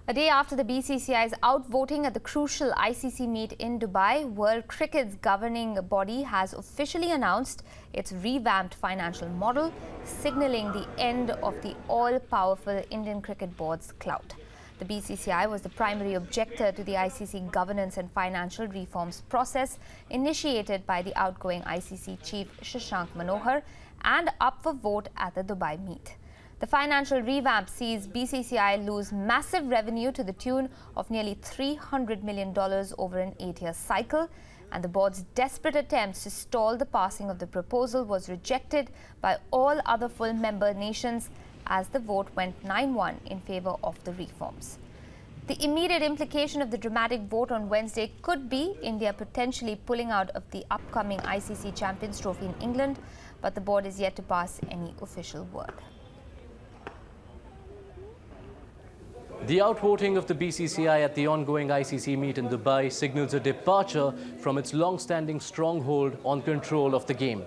A day after the BCCI's outvoting at the crucial ICC meet in Dubai, World Cricket's governing body has officially announced its revamped financial model, signalling the end of the all-powerful Indian Cricket Board's clout. The BCCI was the primary objector to the ICC governance and financial reforms process initiated by the outgoing ICC chief Shashank Manohar and up for vote at the Dubai meet. The financial revamp sees BCCI lose massive revenue to the tune of nearly $300 million over an 8-year cycle, and the board's desperate attempts to stall the passing of the proposal was rejected by all other full member nations as the vote went 9-1 in favor of the reforms. The immediate implication of the dramatic vote on Wednesday could be India potentially pulling out of the upcoming ICC Champions Trophy in England, but the board is yet to pass any official word. The outvoting of the BCCI at the ongoing ICC meet in Dubai signals a departure from its long-standing stronghold on control of the game.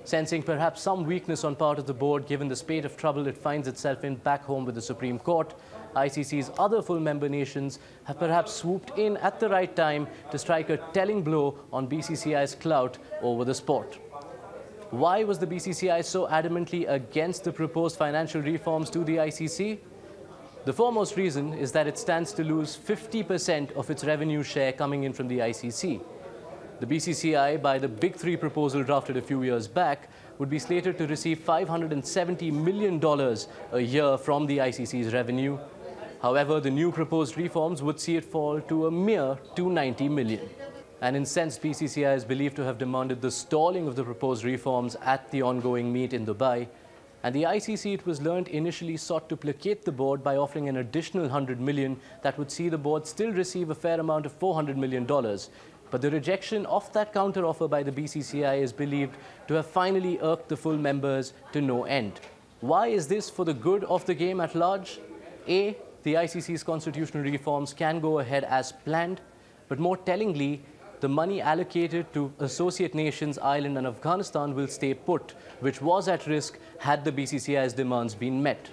Sensing perhaps some weakness on part of the board given the spate of trouble it finds itself in back home with the Supreme Court, ICC's other full member nations have perhaps swooped in at the right time to strike a telling blow on BCCI's clout over the sport. Why was the BCCI so adamantly against the proposed financial reforms to the ICC? The foremost reason is that it stands to lose 50% of its revenue share coming in from the ICC. The BCCI, by the Big Three proposal drafted a few years back, would be slated to receive $570 million a year from the ICC's revenue. However, the new proposed reforms would see it fall to a mere $290 million. An incensed BCCI is believed to have demanded the stalling of the proposed reforms at the ongoing meet in Dubai. And the ICC, it was learned, initially sought to placate the board by offering an additional $100 million that would see the board still receive a fair amount of $400 million. But the rejection of that counteroffer by the BCCI is believed to have finally irked the full members to no end. Why is this for the good of the game at large? A, the ICC's constitutional reforms can go ahead as planned, but more tellingly, the money allocated to associate nations, Ireland and Afghanistan will stay put, which was at risk had the BCCI's demands been met.